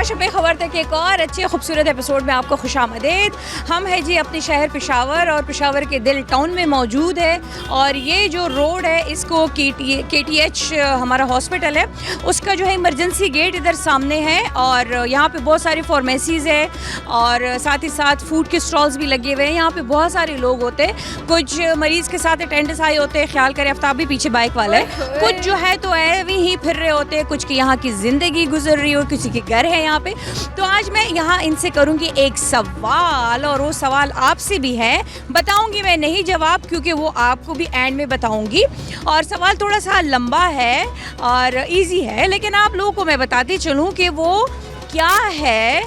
शब खबर तक एक और अच्छे खूबसूरत एपिसोड में आपको खुशामदीद। हम है जी अपने शहर पेशावर और पेशावर के दिल टाउन में मौजूद है। और ये जो रोड है इसको KTH हमारा हॉस्पिटल है उसका जो है इमरजेंसी गेट इधर सामने है। और यहाँ पे बहुत सारी फार्मेसीज़ है और साथ ही साथ फूड के स्टॉल्स भी लगे हुए हैं। यहाँ पे बहुत सारे लोग होते हैं, कुछ मरीज़ के साथ अटेंडेंस आए होते हैं, ख्याल करें आफ्ताब भी पीछे बाइक वाला है, कुछ जो है तो ऐसे ही फिर रहे होते हैं, कुछ की यहाँ की ज़िंदगी गुजर रही हो, किसी के घर है यहाँ पे। तो आज मैं यहाँ इनसे करूँगी एक सवाल और वो सवाल आपसे भी है, बताऊँगी मैं नहीं जवाब क्योंकि वो आपको भी एंड में बताऊँगी। और सवाल थोड़ा सा लंबा है और इजी है, लेकिन आप लोगों को मैं बताती चलूँ कि वो क्या है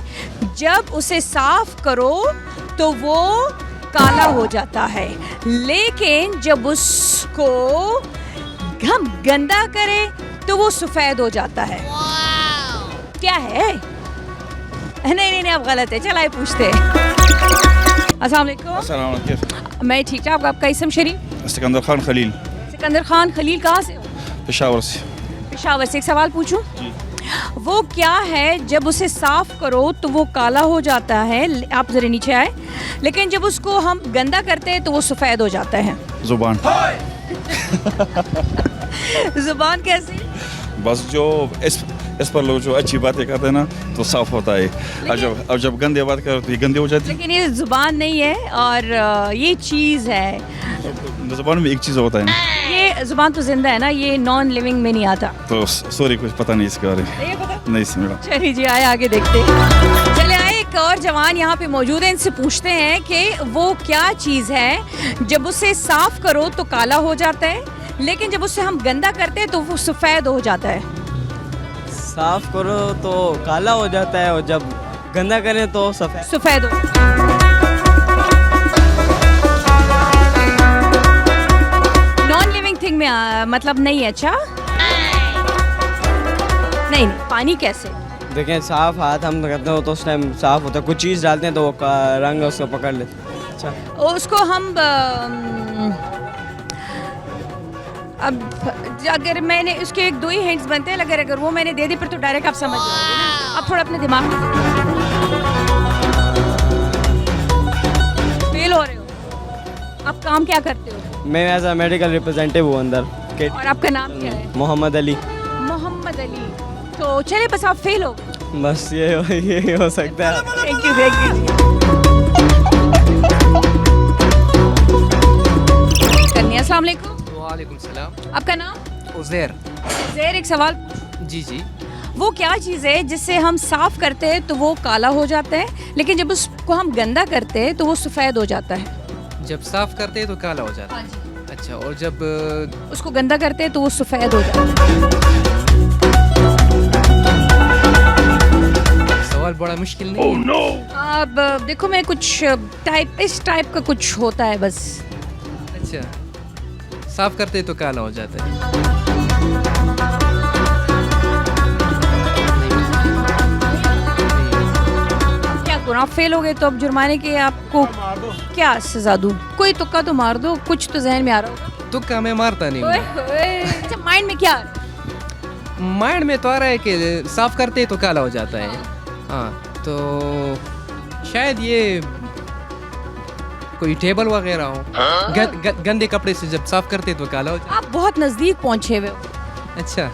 जब उसे साफ करो तो वो काला हो जाता है, लेकिन जब उसको हम गंदा करें तो वो सफ़ेद हो जाता है। क्या है? नहीं, आप गलत है। चलाए पूछते हैं। अस्सलाम वालेकुम। मैं ठीक ठाक। आपका इसम शरीफ? सिकंदर खान खलील। सिकंदर खान खलील कहाँ से हो? पेशावर से। पेशावर से। एक सवाल पूछूं? जी। वो क्या है जब उसे साफ करो तो वो काला हो जाता है, आप जरा नीचे आए, लेकिन जब उसको हम गंदा करते हैं तो वो सफ़ेद हो जाता है? जुबान। जुबान कैसे? बस जो इस पर लोग जो अच्छी बातें करते हैं ना तो साफ होता है, और जब गंदे बात करो तो ये गंदे हो जाती है। लेकिन ये जुबान नहीं है और ये चीज़ है। जुबान में एक चीज़ होता है ना, ये जुबान तो जिंदा है ना, ये नॉन लिविंग में नहीं आता। तो सॉरी कुछ पता नहीं इसके बारे में, नहीं समझा। चलिए जी, आए आगे देखते हैं। चले आए, एक और जवान यहाँ पे मौजूद है, इनसे पूछते हैं कि वो क्या चीज़ है जब उसे साफ करो तो काला हो जाता है, लेकिन जब उससे हम गंदा करते हैं तो वो सफ़ेद हो जाता है। साफ करो तो काला हो जाता है और जब गंदा करें तो सफ़ेद हो। नॉन लिविंग थिंग में मतलब नहीं है? अच्छा नहीं, पानी कैसे? देखें, साफ हाथ हम करते हो तो उस टाइम साफ होता है, कुछ चीज़ डालते हैं तो वो रंग उसको पकड़ लेते हैं। अच्छा, उसको हम अब अगर मैंने उसके एक दो ही हिंट्स बनते हैं, अगर वो मैंने दे दी फिर तो डायरेक्ट आप समझ जाओगे ना। अब थोड़ा अपने दिमाग में फेल हो रहे हो। आप काम क्या करते हो? मैं एज अ मेडिकल रिप्रेजेंटेटिव हूँ अंदर। और आपका नाम क्या है? मोहम्मद अली। मोहम्मद अली। तो चले बस आप फेल हो। बस ये हो सकता है। Thank you. अस्सलाम वालेकुम। वालेकुम सलाम। आपका नाम? उज़ैर। उज़ैर, एक सवाल। जी। वो क्या चीज़ है जिससे हम साफ करते हैं तो वो काला हो जाता है, लेकिन जब उसको हम गंदा करते हैं तो वो सफ़ेद हो जाता है? जब साफ करते हैं तो काला हो जाता है। अच्छा, और जब उसको गंदा करते हैं तो वो सफ़ेद हो जाता है। सवाल बड़ा मुश्किल नहीं है। no. अब देखो, मैं कुछ इस टाइप का कुछ होता है बस। अच्छा, साफ करते हैं तो काला हो जाता है। क्या करूँ? आप फेल हो गए तो अब जुर्माने के आपको क्या सजा दूँ? कोई तुक्का तो मार दो, कुछ तो जहन में आ रहा होगा। तुक्का मैं मारता नहीं हूँ। अच्छा, माइंड में क्या आ रहा है? माइंड में तो आ रहा है कि साफ करते हैं तो काला हो जाता है। हाँ, तो शायद ये कोई टेबल वगैरह हो। गंदे कपड़े से जब साफ करते तो काला हो जाता। आप बहुत नज़दीक पहुँचे हुए हो। अच्छा,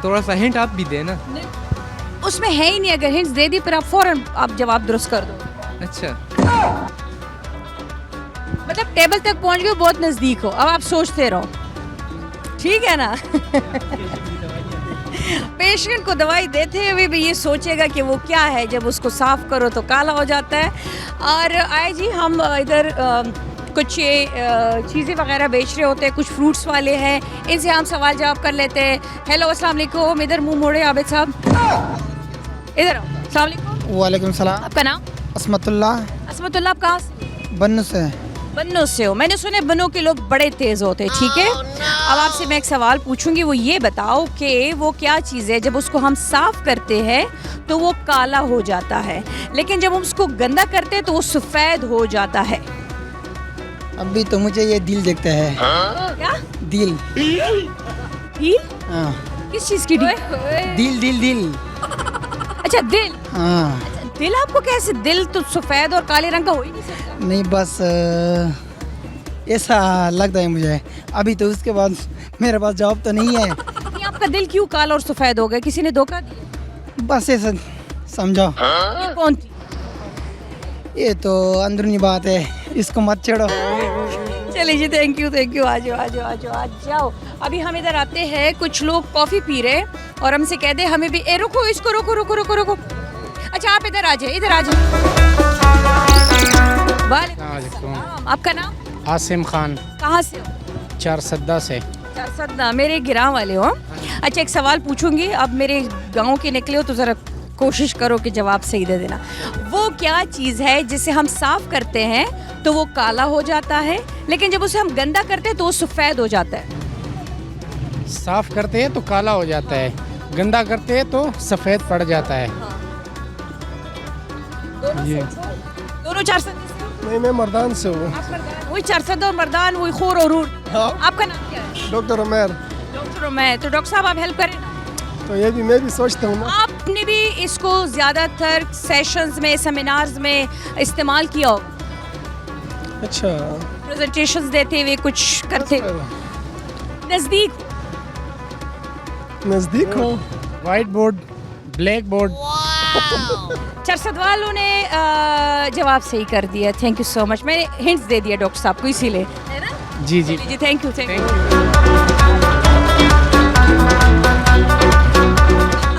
थोड़ा सा हिंट आप भी देना। उसमें है ही नहीं, अगर हिंट्स दे दी फिर आप फौरन आप जवाब दुरुस्त कर दो। अच्छा, मतलब टेबल तक पहुंच गए, बहुत नज़दीक हो, अब आप सोचते रहो, ठीक है ना? पेशेंट को दवाई देते हुए भी ये सोचेगा कि वो क्या है जब उसको साफ करो तो काला हो जाता है। और आए जी, हम इधर कुछ ये चीज़ें वगैरह बेच रहे होते हैं, कुछ फ्रूट्स वाले हैं, इनसे हम सवाल जवाब कर लेते हैं। हेलो, अस्सलाम वालेकुम। इधर मुंह मोड़े आबिद साहब, इधर आओ। अस्सलाम वालेकुम। वालेकुम सलाम। आपका नाम? असमतुल्लाह। असमतुल्लाह। आप कहाँ से? बन्नू से। बन्नू से हो? मैंने सुने बन्नू के लोग बड़े तेज़ होते हैं, ठीक है? अब आपसे मैं एक सवाल पूछूंगी, वो ये बताओ कि वो क्या चीज़ है जब उसको हम साफ करते हैं तो वो काला हो जाता है, लेकिन जब हम उसको गंदा करते हैं तो वो सफ़ेद हो जाता है? अभी तो मुझे ये दिल देखता है। क्या? दिल। दिल? हाँ। किस चीज़ की डी? दिल दिल दिल अच्छा दिल। हाँ दिल आपको कैसे? दिल तो सफ़ेद और काले रंग का हो ही नहीं सकता। नहीं बस ऐसा लगता है मुझे। अभी तो उसके बाद मेरे पास जवाब तो नहीं है। नहीं, आपका दिल क्यों काला और सफ़ेद हो गया? किसी ने धोखा दिया? बस ऐसा समझो। ये कौन थी? ये तो अंदरूनी बात है, इसको मत छेड़ो। चलिए जी, थैंक यू आ जाओ आ जाओ आ जाओ आ जाओ। अभी हम इधर आते हैं, कुछ लोग कॉफ़ी पी रहे हैं और हमसे कह दे हमें भी रुको, इसको रोको रोको रोको रोको। अच्छा आप इधर आ जाए, इधर आ जाए। वालेकुम अस्सलाम। आपका नाम? आसिम खान कहाँ से हो? चारसद्दा से। सद्दा, मेरे गिरां वाले हो? अच्छा एक सवाल पूछूंगी, अब मेरे गांव के निकले हो तो ज़रा कोशिश करो कि जवाब सही दे देना। वो क्या चीज़ है जिसे हम साफ़ करते हैं तो वो काला हो जाता है, लेकिन जब उसे हम गंदा करते हैं तो वो सफ़ेद हो जाता है? साफ करते हैं तो काला हो जाता है, गंदा करते हैं तो सफ़ेद पड़ जाता है। दोनों चार सद्दे से? नहीं, मैं मर्दान से हूँ। आप मर्दान? वही चार सद्दा और मर्दान, वही खोर और ऊर। आपका नाम क्या है? डॉक्टर उमर। डॉक्टर उमैर। तो डॉक्टर साहब आप हेल्प करें ना। तो ये भी मैं भी सोचता हूँ ना। आपने भी इसको ज़्यादातर सेशंस में, सेमिनार्स में इस्तेमाल किया हो, अच्छा, प्रेजेंटेशंस देते हुए, कुछ करते हुए? नज़दीक हो। White board, black board. चरसद वालों ने जवाब सही कर दिया। Thank you so much. मैंने हिंट्स दे दिया डॉक्टर साहब को, इसीलिए है ना? जी जी। जी थैंक यू थैंक यू।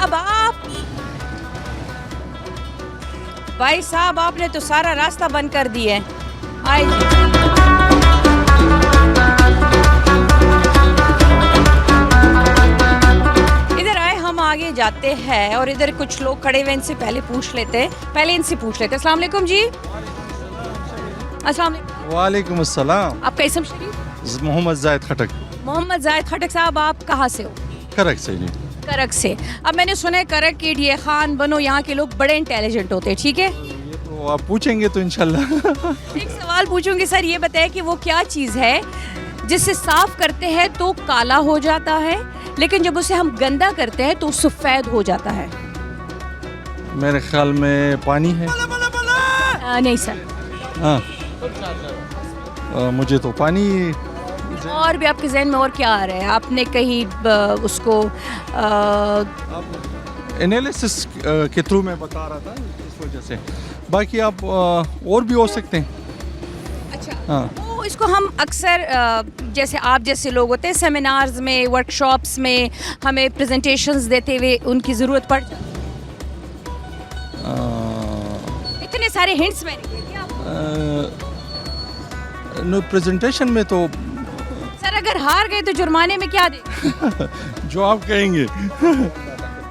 अब आप भाई साहब, आपने तो सारा रास्ता बंद कर दिया है। इधर आए, हम आगे जाते हैं और इधर कुछ लोग खड़े हुए, इनसे पहले पूछ लेते हैं, इनसे पूछ लेते हैं। अस्सलाम वालेकुम जी। अस्सलाम वालेकुम। वालेकुम अस्सलाम। आपका इसम शरीफ? मोहम्मद जायद खटक। मोहम्मद जायद खटक साहब, आप कहाँ से हो? करक से जी। करक से। अब मैंने सुना है करक के ये खान बनो यहाँ के लोग बड़े इंटेलिजेंट होते हैं, ठीक है? ये तो आप पूछेंगे तो इंशाल्लाह। एक सवाल पूछूंगी सर, ये बताएं कि वो क्या चीज़ है जिसे साफ करते हैं तो काला हो जाता है, लेकिन जब उसे हम गंदा करते हैं तो सफ़ेद हो जाता है? मेरे ख्याल में पानी है। नहीं सर। हाँ, मुझे तो पानी। और भी आपके जहन में और क्या आ रहा है? आपने कहीं उसको एनालिसिस के थ्रू मैं बता रहा था, इस वजह से। बाकी आप और भी हो सकते हैं। अच्छा हाँ। तो इसको हम अक्सर जैसे आप जैसे लोग होते हैं, सेमिनार्स में, वर्कशॉप्स में हमें प्रेजेंटेशंस देते हुए उनकी ज़रूरत पड़ जाती है। इतने सारे हिंट्स मैंने दिए क्या आपको? नो, प्रेजेंटेशन में तो सर अगर हार गए तो जुर्माने में क्या दे? जो आप कहेंगे।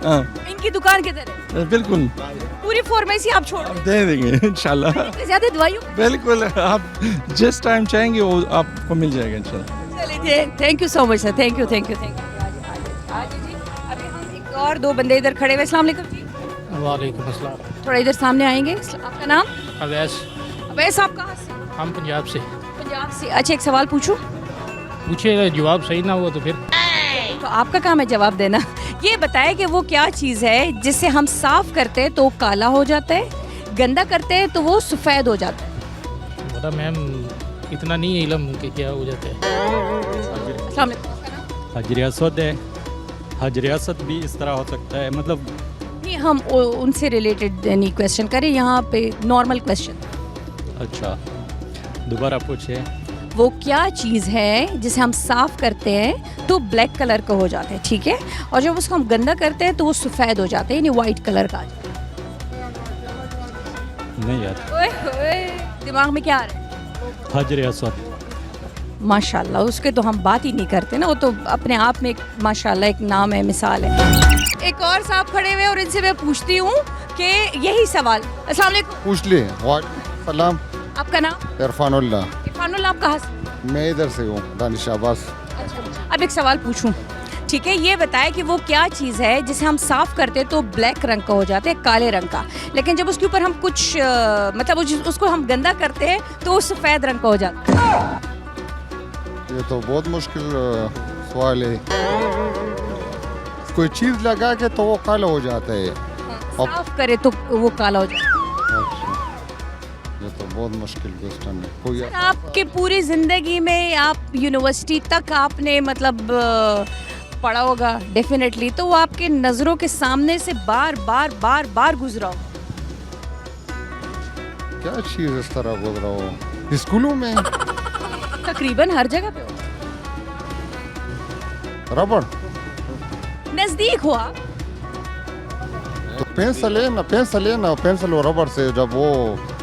हाँ, इनकी दुकान किधर है? बिल्कुल पूरी फॉर्मेसी आप छोड़ आप दे देंगे इंशाल्लाह। दें। ज्यादा दवाइयों। बिल्कुल, आप जिस टाइम चाहेंगे वो आपको मिल जाएगा इंशाल्लाह। चलिए, thank you so much sir. Thank you thank you thank you. आज जी अभी हम एक और दो बंदे इधर खड़े हुए। अस्सलाम वालेकुम जी। वालेकुम अस्सलाम। थोड़ा इधर सामने आएंगे। आपका नाम? अवैस। अवैस, आप कहाँ से? हम पंजाब से। पंजाब से। अच्छा एक सवाल पूछूं? पूछे, जवाब सही ना हुआ तो फिर? तो आपका काम है जवाब देना। ये बताएं कि वो क्या चीज़ है जिसे हम साफ करते हैं तो काला हो जाता है, गंदा करते हैं तो वो सफ़ेद हो जाता है? बोला मैम, इतना नहीं है इल्म कि क्या हो जाता है। अस्सलाम वालेकुम। हजर असद है। हजर असद भी इस तरह हो सकता है, मतलब नहीं, हम उनसे रिलेटेड नहीं क्वेश्चन करें, यहाँ पे नॉर्मल क्वेश्चन। अच्छा, दोबारा पूछे। वो क्या चीज़ है जिसे हम साफ करते हैं तो ब्लैक कलर का हो जाता है, ठीक है, और जब उसको हम गंदा करते हैं तो वो सफ़ेद हो जाता है, यानी वाइट कलर का आ जाता नहीं यार। है। ओए होए, दिमाग में क्या आ रहा है? हजर असद। माशाल्लाह, उसके तो हम बात ही नहीं करते ना, वो तो अपने आप में एक माशाल्लाह एक नाम है, मिसाल है। एक और साहब खड़े हुए और इनसे मैं पूछती हूँ कि यही सवाल। अस्सलाम वालेकुम। पूछ लिए। वालेकुम सलाम। आपका नाम? इरफानुल्लाह। इरफानुल्लाह, आप कहाँ से? मैं इधर से हूँ, दानिश अब्बास। अब एक सवाल पूछूं, ठीक है, ये बताएं कि वो क्या चीज़ है जिसे हम साफ करते हैं तो ब्लैक रंग का हो जाता है, काले रंग का, लेकिन जब उसके ऊपर हम कुछ मतलब उसको हम गंदा करते हैं तो वो सफ़ेद रंग का हो जाता है? ये तो बहुत मुश्किल सवाल है। कोई चीज़ लगा के तो वो काला हो जाता है। साफ करे तो वो काला हो जाए। अच्छा, ये तो बहुत मुश्किल क्वेश्चन है। कोई आपके पूरी जिंदगी में आप यूनिवर्सिटी तक आपने मतलब पढ़ा होगा डेफिनेटली, तो वो आपके नज़रों के सामने से बार बार बार बार गुजरा हो। क्या चीज़ इस तरह गुजरा हो? स्कूलों में तकरीबन हर जगह पे हो। रबड़, नज़दीक हो आप। तो पेंसिल है ना, पेंसिल और रबड़ से जब वो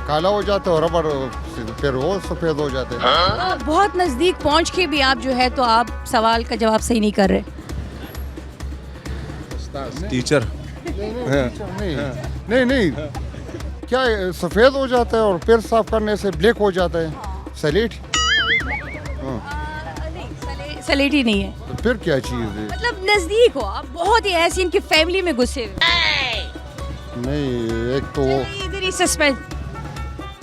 काला हो जाता है और रबड़ से फिर वो सफ़ेद हो जाते हैं। बहुत नज़दीक पहुंच के भी आप जो है तो आप सवाल का जवाब सही नहीं कर रहे। टीचर नहीं क्या सफ़ेद हो जाता है और फिर साफ करने से ब्लैक हो जाता है? सलेट? सलेटी नहीं है, तो फिर क्या चीज़ है? मतलब नज़दीक हो आप, बहुत ही ऐसी इनकी फैमिली में घुसे हुए। नहीं, एक तो चलिए, इधर ही सस्पेंस।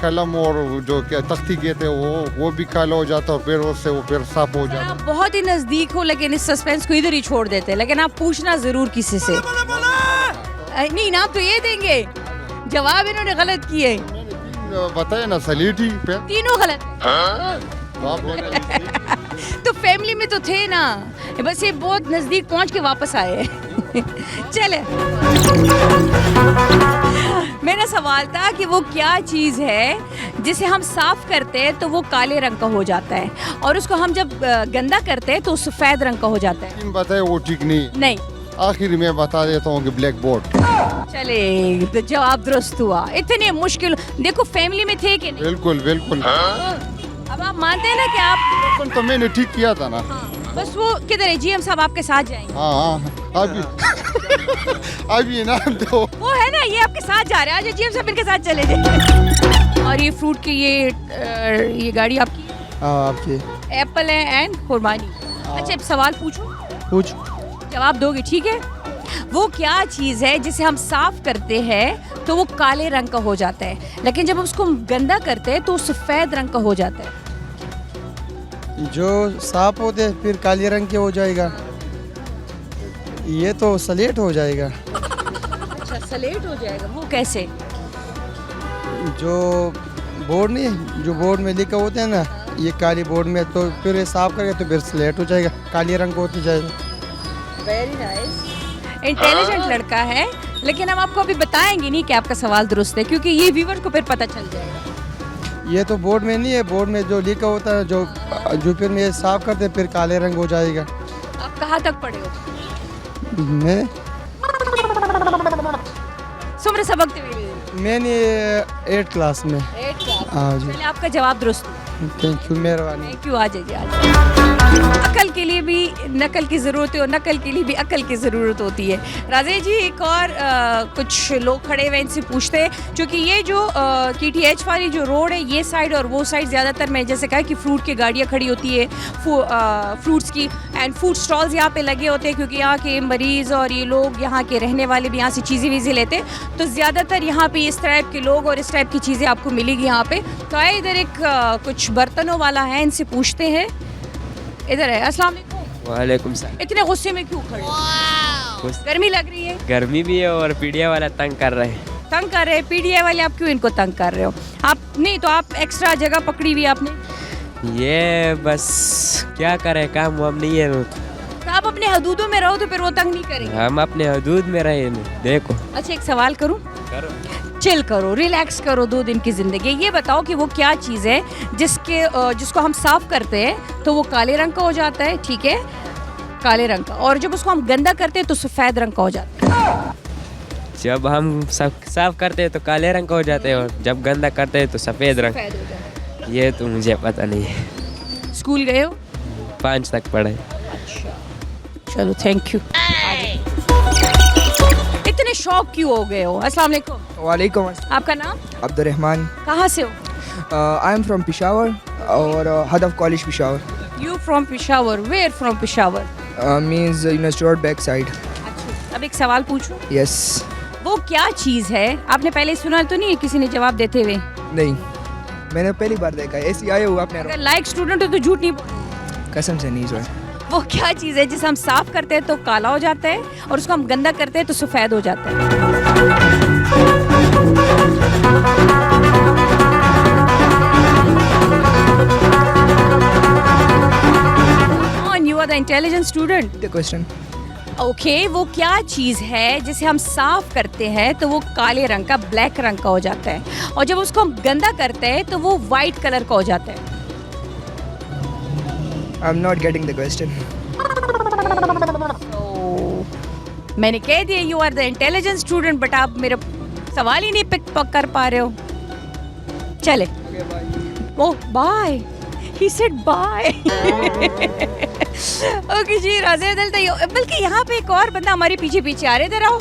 कलम और जो क्या तख्ती कहते हैं वो भी काला हो जाता है और फिर उससे वो फिर साफ हो जाता आप बहुत ही नज़दीक हो, लेकिन इस सस्पेंस को इधर ही छोड़ देते हैं। लेकिन आप पूछना ज़रूर किसी से। नहीं ना, आप तो ये देंगे जवाब, इन्होंने गलत किए। है। बताए ना, सलेटी पे तीनों गलत। तो आप लोग तो फैमिली में तो थे ना, बस ये बहुत नज़दीक पहुंच के वापस आए। चले, मेरा सवाल था कि वो क्या चीज़ है जिसे हम साफ करते हैं तो वो काले रंग का हो जाता है, और उसको हम जब गंदा करते हैं तो सफ़ेद रंग का हो जाता है। बताए वो ठीक नहीं। नहीं, आखिर में बता देता हूँ कि ब्लैक बोर्ड। चले, तो जवाब दुरुस्त हुआ। इतने मुश्किल, देखो फैमिली में थे कि नहीं? बिल्कुल बिल्कुल। अब आप मानते हैं ना कि आप, तो मैंने ठीक किया था ना। बस वो किधर है? जीएम साहब आपके साथ जाएंगे। हाँ अभी अभी ना तो वो है ना, ये आपके साथ जा रहे हैं। आज जीएम साहब इनके साथ चले जाए। और ये फ्रूट की ये गाड़ी आपकी है? आपके एप्पल है एंड खुरमानी। अच्छा, अब सवाल पूछूं? पूछ। जवाब दोगे, ठीक है? वो क्या चीज़ है जिसे हम साफ करते हैं तो वो काले रंग का हो जाता है, लेकिन जब उसको गंदा करते हैं तो वो सफ़ेद रंग का हो जाता है? जो साफ होते हैं फिर काले रंग के हो जाएगा, ये तो स्लेट हो जाएगा। अच्छा, स्लेट हो जाएगा। वो कैसे? जो बोर्ड नहीं, जो बोर्ड में लिखा होता है ना, ये काली बोर्ड में, तो फिर ये साफ करेगा तो फिर स्लेट हो जाएगा, काले रंग का होती जाएगा। वेरी नाइस, इंटेलिजेंट लड़का है। लेकिन हम आपको अभी बताएंगे नहीं कि आपका सवाल दुरुस्त है, क्योंकि ये व्यूवर को फिर पता चल जाएगा। ये तो बोर्ड में नहीं है, बोर्ड में जो लिखा होता है, जो फिर में साफ करते हैं फिर काले रंग हो जाएगा। आप कहाँ तक पढ़े हो? मैं सुमर सबक मैंने 8th क्लास में। हाँ जी। चलिए, आपका जवाब दुरुस्त। थैंक यू, मेहरबानी। Thank you. आ जाइए, आ जाइए। अकल के लिए भी नकल की ज़रूरत है और नकल के लिए भी अकल की ज़रूरत होती है। राजे जी, एक और कुछ लोग खड़े हुए, इनसे पूछते हैं, क्योंकि ये जो KTH वाली जो रोड है, ये साइड और वो साइड ज़्यादातर, मैं जैसे कहा कि फ्रूट की गाड़ियाँ खड़ी होती है, फ्रूट्स की, एंड फूड स्टॉल्स यहाँ पे लगे होते हैं, क्योंकि यहाँ के मरीज़ और ये लोग, यहाँ के रहने वाले भी यहाँ से चीज़ें वीज़ें लेते हैं। तो ज़्यादातर यहाँ पे इस टाइप के लोग और इस टाइप की चीज़ें आपको मिलेगी यहाँ पे। तो आए, इधर एक कुछ बर्तनों वाला है, इनसे पूछते हैं। इधर है। अस्सलाम वालेकुम। वालेकुम सलाम। इतने गुस्से में क्यों खड़े हो? गर्मी लग रही है? गर्मी भी है और पीडिया वाला तंग कर रहे हैं। तंग कर रहे हैं? पीडीए वाले आप क्यों इनको तंग कर रहे हो? आप नहीं तो आप एक्स्ट्रा जगह पकड़ी हुई आपने। ये बस क्या करें, काम वाम नहीं है। तो आप अपने हदूदों में रहो तो फिर वो तंग नहीं करेंगे। हम अपने हदूद में रहे नहीं। देखो। अच्छा, एक सवाल करूं? चिल करो, रिलैक्स करो 2 दिन की ज़िंदगी। ये बताओ कि वो क्या चीज़ है जिसको हम साफ़ करते हैं तो वो काले रंग का हो जाता है, ठीक है, काले रंग का, और जब उसको हम गंदा करते हैं तो सफ़ेद रंग का हो जाता है? जब हम साफ करते हैं तो काले रंग का हो जाते हैं और जब गंदा करते हैं तो सफ़ेद रंग। सफ़ेद हो जाता है। ये तो मुझे पता नहीं है। स्कूल गए हो? 5 तक पढ़े। चलो, थैंक यू। इतने शौक क्यों हो गए हो? अस्सलाम वालेकुम। वालेकुम। आपका नाम? अब्दुर्रहमान। कहाँ से हो? आई एम फ्रॉम पेशावर और Hadaf college Peshawar. You from Peshawar? Where from Peshawar? Means university road back side. अच्छा, अब एक सवाल पूछूं? यस। वो क्या चीज़ है, आपने पहले सुना तो नहीं है किसी ने जवाब देते हुए? नहीं, मैंने पहली बार देखा। ऐसे आए हुआ आपने। अगर लाइक स्टूडेंट हो तो झूठ नहीं बोलना। कसम से नहीं सर। वो क्या चीज़ है जिसे हम साफ करते हैं तो काला हो जाता है और उसको हम गंदा करते हैं तो सफ़ेद हो जाता है? And you are the intelligent student. The question. Okay वो क्या चीज़ है जिसे हम साफ करते हैं तो वो काले रंग का, ब्लैक रंग का हो जाता है, और जब उसको हम गंदा करते हैं तो वो वाइट कलर का हो जाता है? I'm not getting the question. मैंने कह दिया you are the intelligent student, but आप मेरा सवाल ही नहीं पिक कर पा रहे हो. चले. Oh bye, he said bye. Okay जी, राज़े दिल तो बल्कि यहाँ पे एक और बंदा हमारे पीछे पीछे आ रहे. इधर आओ,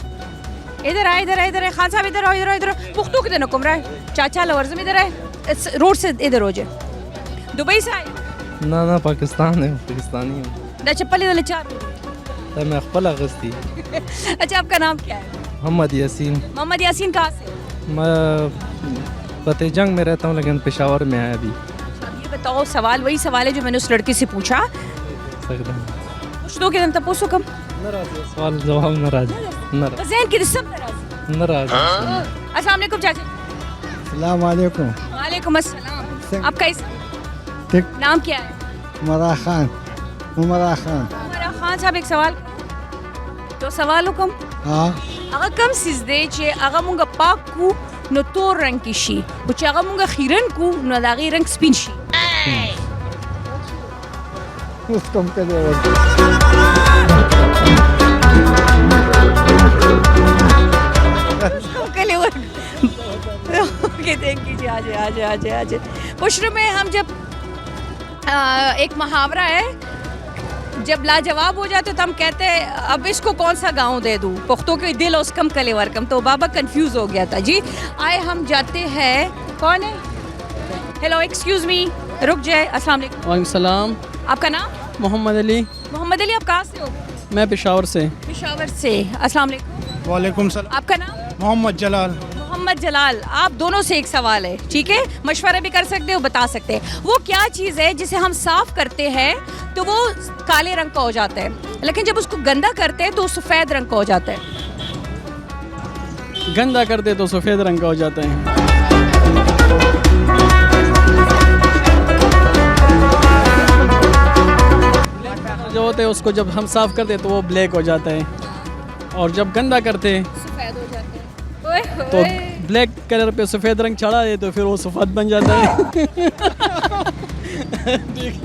इधर आए, इधर आए, इधर आए. खान साहब इधर आओ, इधर आओ, इधर आओ. पुख्तू किधर हुक्म रहा है? चाचा लवर्ज़म इधर आए, रोड से इधर हो जाए. दुबई से आए? ना पाकिस्तान है, पाकिस्तानी हूँ. ना चप्पल इधर चार. मैं अखबल अगस्ती. अच्छा, आपका नाम क्या है? मोहम्मद यासीन. मोहम्मद यासीन. कहाँ से? मैं फतेह जंग में रहता हूँ लेकिन पेशावर में है अभी. अब ये बताओ, सवाल वही सवाल है जो मैंने उस लड़के से पूछा. पूछ दो कि हम तपोसो कम. सवाल जवाब नाराज. ज़हन की सब नाराज. अस्सलाम वालेकुम चाचा. अस्सलाम वालेकुम. वालेकुम अस्सलाम. आपका इस ठीक. नाम क्या है? उमरा खान. उमरा खान. उमरा खान साहब, एक सवाल. तो सवाल हुकम. हाँ. अगर कम सिजदे चे अगर मुंगा पाक को नो तोर रंग की शी, कुछ अगर मुंगा खीरन को नो दागी रंग स्पिन शी. उसको हम कहते हैं. ओके, थैंक यू जी. आजे. पुष्र में हम जब एक मुहावरा है, जब लाजवाब हो जाते तो हम कहते हैं अब इसको कौन सा गाँव दे दूँ, पुख्तों के दिल उसकम कलेवर कम. तो बाबा कंफ्यूज हो गया था जी. आए हम जाते हैं. कौन है? हेलो, एक्सक्यूज मी, रुक जाए. अस्सलाम वालेकुम. वालेकुम सलाम. आपका नाम? मोहम्मद अली. मोहम्मद अली. आप कहाँ से हो? मैं पेशावर से. पेशावर से. अस्सलाम वालेकुम. वालेकुम सलाम. आपका नाम? मोहम्मद जलाल. मोहम्मद जलाल. आप दोनों से एक सवाल है, ठीक है? मशवरा भी कर सकते हो, बता सकते हैं. वो क्या चीज़ है जिसे हम साफ करते हैं तो वो काले रंग का हो जाता है, लेकिन जब उसको गंदा करते हैं तो वो सफ़ेद रंग का हो जाता है? गंदा करते तो सफ़ेद रंग का हो जाता है. जो होते हैं उसको जब हम साफ करते तो वो ब्लैक हो जाता है, और जब गंदा करते सफ़ेद हो जाता है. तो ब्लैक कलर पे सफ़ेद रंग चढ़ा दे तो फिर वो सफ़ेद बन जाता है.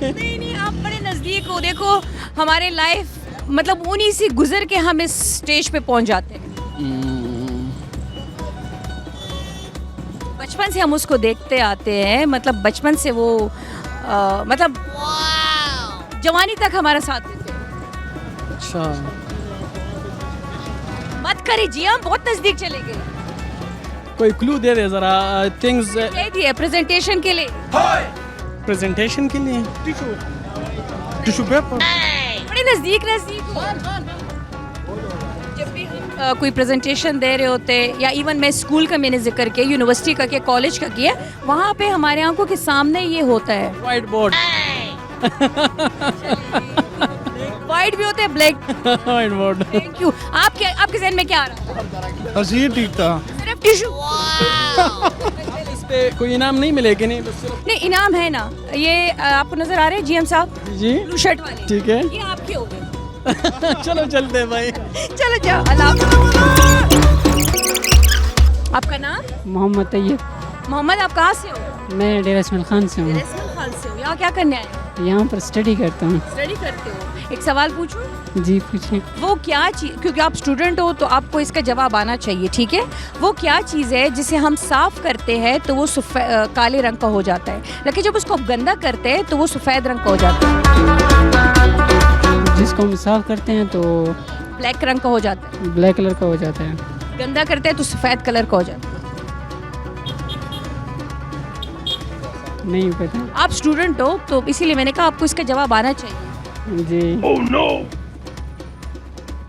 नहीं, आप बड़े नज़दीक हो. देखो, हमारे लाइफ मतलब उन्हीं से गुजर के हम इस स्टेज पे पहुंच जाते हैं. बचपन से हम उसको देखते आते हैं, मतलब बचपन से वो मतलब जवानी तक हमारा साथ देते हैं. अच्छा, मत करिए जी, हम बहुत नज़दीक चले गए. कोई क्लू दे दे ज़रा. थिंग्स दे दिए प्रेजेंटेशन के लिए. प्रेजेंटेशन के लिए. Tissue paper. बड़े नज़दीक हो. जब भी हम कोई प्रेजेंटेशन दे रहे होते, या इवन मैं स्कूल का मैंने जिक्र किया, यूनिवर्सिटी का किया, कॉलेज का किया, वहाँ पे हमारे आंखों के सामने ये होता है. White board. वाइट भी होते हैं, black. White board. Thank you. आपके ज़हन में क्या आ रहा है? बस ये ठीक था. सिर्फ टिश्यू. इस पे कोई इनाम नहीं मिलेगा? नहीं, बस नहीं, इनाम है ना. ये आपको नजर आ रहे हैं जीएम साहब, जी, ब्लू शर्ट वाले. ठीक है. ये आपके हो गए. चलो चलते हैं भाई. चलो जाओ. अल्लाह हाफ़िज़. आपका नाम? मोहम्मद तैयब. मोहम्मद, आप कहाँ से हो? मैं डेरा इस्माइल खान से हूँ. खान से हो. यहाँ क्या करने आए हो? यहाँ पर स्टडी करता हूँ. स्टडी करते हो. एक सवाल पूछूं? जी पूछिए. वो क्या चीज़, क्योंकि आप स्टूडेंट हो तो आपको इसका जवाब आना चाहिए, ठीक है? वो क्या चीज़ है जिसे हम साफ करते हैं तो वो काले रंग का हो जाता है, लेकिन जब उसको गंदा करते हैं तो वो सफ़ेद रंग का हो जाता है? जिसको हम साफ करते हैं तो ब्लैक रंग का हो जाता है. ब्लैक कलर का हो जाता है. गंदा करते हैं तो सफ़ेद कलर का हो जाता है. नहीं पता. आप स्टूडेंट हो तो इसीलिए मैंने कहा आपको इसका जवाब आना चाहिए. जी. Oh no.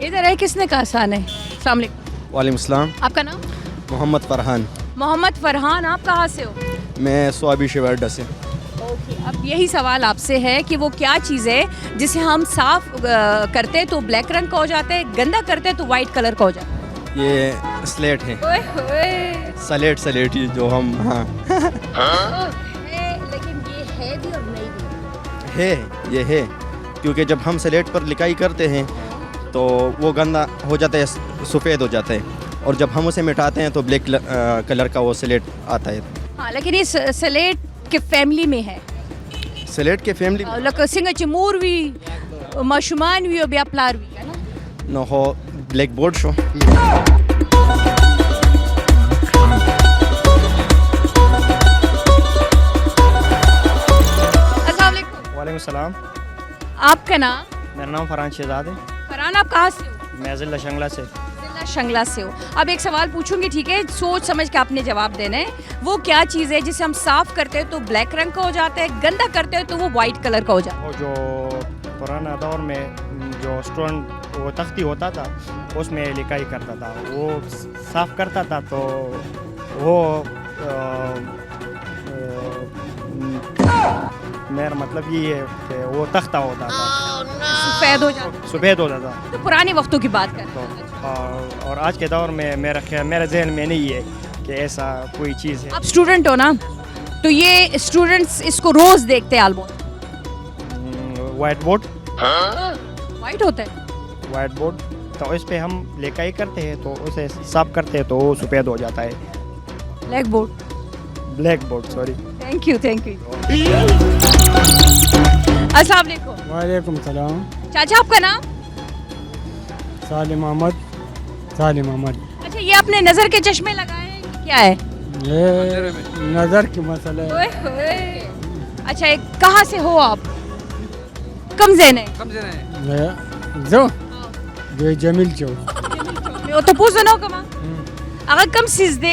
इधर है, किसने कहा आसान है? अस्सलाम वालेकुम. वालेकुम सलाम. आपका नाम? मोहम्मद फरहान. मोहम्मद फरहान. आप कहाँ से हो? मैं स्वाबी शिवाडा से. ओके, अब यही सवाल आपसे है कि वो क्या चीज़ है जिसे हम साफ करते हैं तो ब्लैक रंग का हो जाता है, गंदा करते हैं तो वाइट कलर का हो जाता है। ये स्लेट है, ओए होए। स्लेट ये जो हम हाँ है, लेकिन ये है भी और नहीं भी। है, ये है क्योंकि जब हम स्लेट पर लिखाई करते हैं तो वो गंदा हो जाता है, सफ़ेद हो जाता है, और जब हम उसे मिटाते हैं तो ब्लैक कलर का वो स्लेट आता है। हाँ, लेकिन ये स्लेट के फैमिली में है। स्लेट के फैमिली लक सिंग चमूर भी, मशुमान भी और ब्यापलार भी है ना। न हो ब्लैक बोर्ड शो। अस्सलाम वालेकुम। वालेकुम सलाम। आपका नाम? मेरा नाम फरहान शहजाद है। फरहान, आप कहाँ से हो? मैं ज़िला शंगला से। ज़िला शंगला से हो। अब एक सवाल पूछूंगी, ठीक है? सोच समझ के आपने जवाब देना है। वो क्या चीज़ है जिसे हम साफ करते हैं तो ब्लैक रंग का हो जाता है, गंदा करते हैं तो वो वाइट कलर का हो जाता है? वो जो पुराना दौर में जो स्टूडेंट वो तख्ती होता था उसमें लिखाई करता था, वो साफ करता था तो वो मेरा मतलब ये है कि वो तख्ता होता था, सफ़ेद हो जाता सफ़ेद होता था। तो पुराने वक्तों की बात कर। तो और आज के दौर में मेरा जहन में नहीं है कि ऐसा कोई चीज़ है। आप स्टूडेंट हो ना, तो ये स्टूडेंट्स इसको रोज़ देखते हैं ऑलमोस्ट। वाइट बोर्ड, वाइट होता है वाइट बोर्ड, तो इस पे हम लिखाई करते हैं तो उसे साफ करते हैं तो वो सफ़ेद हो जाता है। Black board, black board, sorry. Thank you thank you. अस्सलाम वालेकुम। वालेकुम सलाम। चाचा, आपका नाम? सालिम अहमद। सालिम अहमद। अच्छा, ये आपने नज़र के चश्मे लगाए हैं, क्या है? ये नज़र की मसला है। ओए होए। अच्छा, एक कहाँ से हो आप? कम ज़ेन है जो जमील चो o te puse no kama aga kam sizde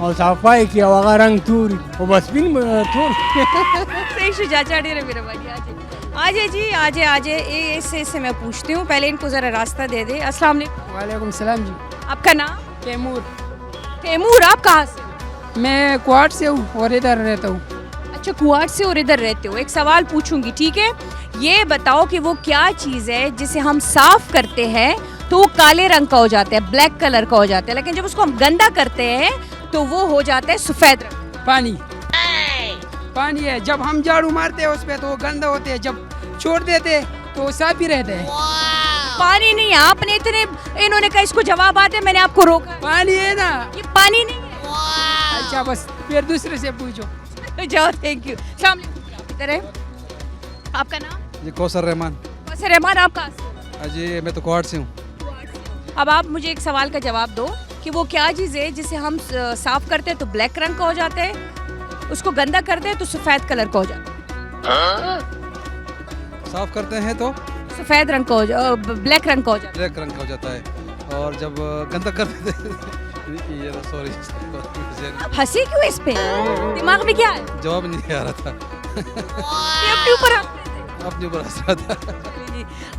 और सफाई की हवा रंग तूरी वो बस बिन तूर सही शुजाचा ढेर मेरे भाई आजे जी आजे इससे मैं पूछती हूँ, पहले इनको ज़रा रास्ता दे दे। अस्सलाम वालेकुम सलाम जी। आपका नाम? तैमूर। तैमूर, आप कहाँ से? मैं क्वाड से हूँ और इधर रहता हूँ। अच्छा, क्वाड से और इधर रहते हो। एक सवाल पूछूंगी, ठीक है? ये बताओ कि वो क्या चीज़ है जिसे हम साफ करते हैं तो वो काले रंग का हो जाता है, ब्लैक कलर का हो जाता है, लेकिन जब उसको हम गंदा करते हैं तो वो हो जाता है सफेद रंग। पानी। पानी है, जब हम झाड़ू मारते हैं उस पे तो वो गंदा होते हैं, जब छोड़ देते तो वो साफ ही रहते हैं। पानी नहीं है, आपने इन्होंने कहा इसको जवाब आते, मैंने आपको रोका। पानी है ना, ये पानी नहीं है। अच्छा, बस फिर दूसरे से पूछो। जाओ, थैंक यू। सलाम इधर है। आपका नाम? जी कौसर रहमान। कौसर रहमान, आप कहाँ से? जी मैं तो क्वाड से हूँ। अब आप मुझे एक सवाल का जवाब दो कि वो क्या चीज़ है जिसे हम साफ करते हैं तो ब्लैक रंग का हो जाता है, उसको गंदा करते हैं तो सफ़ेद कलर का हो जाता है। साफ करते हैं तो सफ़ेद रंग का हो ब्लैक रंग का हो जाता है। ब्लैक रंग का हो जाता है, और जब गंदा करते ये सॉरी आप हंसी क्यों इस पे? दिमाग में क्या है? जवाब नहीं आ रहा था। ये अपने ऊपर अपने ऊपर हंस रहा था।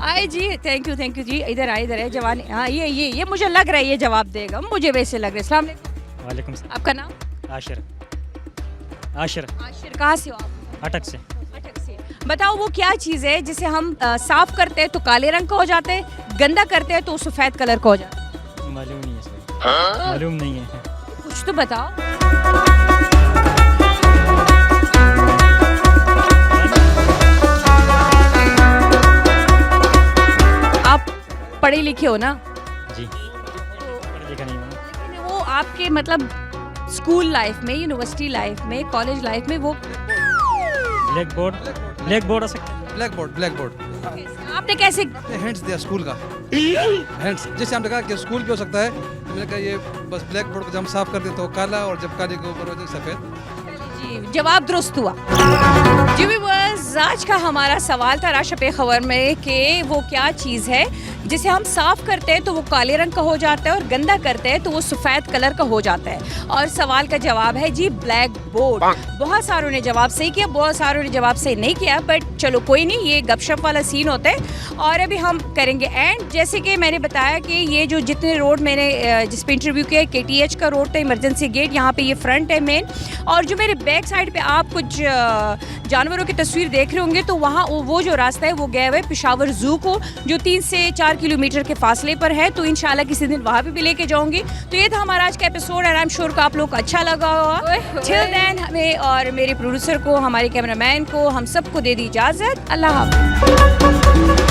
आए जी, थैंक यू जी। इधर आए, इधर है जवान। हाँ, ये मुझे लग रहा है ये जवाब देगा, मुझे वैसे लग रहा है। अस्सलाम वालेकुम। वालेकुम सलाम। आपका नाम? आशिर। कहाँ से हो आप? अटक से। बताओ वो क्या चीज़ है जिसे हम साफ करते हैं तो काले रंग का हो जाते हैं, गंदा करते हैं तो सफ़ेद कलर का हो जाता है? मालूम नहीं है सर। मालूम नहीं है। कुछ तो बताओ। आप पढ़े लिखे हो ना? जी, पढ़ा लिखा नहीं हूँ। लेकिन वो आपके मतलब स्कूल लाइफ में, यूनिवर्सिटी लाइफ में, कॉलेज लाइफ में वो ब्लैक बोर्ड हो सकता है। ब्लैक बोर्ड आपने कैसे? हैंड्स दिया स्कूल का हैंड्स, जैसे हमने कहा कि स्कूल भी हो सकता है, मैंने कहा ये बस ब्लैक बोर्ड को जब हम साफ करते तो काला, और जब काले के ऊपर हो जाए सफ़ेद। जी, जवाब दुरुस्त हुआ। जी व्यूअर्स, आज का हमारा सवाल था राशा पे खबर में कि वो क्या चीज़ है जिसे हम साफ करते हैं तो वो काले रंग का हो जाता है और गंदा करते हैं तो वो सफ़ेद कलर का हो जाता है। और सवाल का जवाब है जी ब्लैक बोर्ड। बहुत सारों ने जवाब सही किया, बहुत सारों ने जवाब सही नहीं किया, बट चलो कोई नहीं, ये गपशप वाला सीन होता है। और अभी हम करेंगे एंड। जैसे कि मैंने बताया कि ये जो जितने रोड मैंने जिस पे इंटरव्यू किया, KTH का रोड था, इमरजेंसी गेट, यहाँ पे ये फ्रंट है मेन। और जो मेरे बैक साइड पे आप कुछ जानवरों की तस्वीर देख रहे होंगे तो वहाँ वो जो रास्ता है वो गया हुआ है पेशावर ज़ू को, जो 3 से 4 किलोमीटर के फासले पर है। तो इंशाल्लाह किसी दिन वहाँ पे भी लेके जाऊँगी। तो ये था हमारा आज का episode and I am sure कि आप लोग को अच्छा लगा होगा। टिल देन हमें और मेरे प्रोड्यूसर को, हमारे कैमरामैन को, हम सबको दे दी इजाज़त। अल्लाह हाफ़िज़।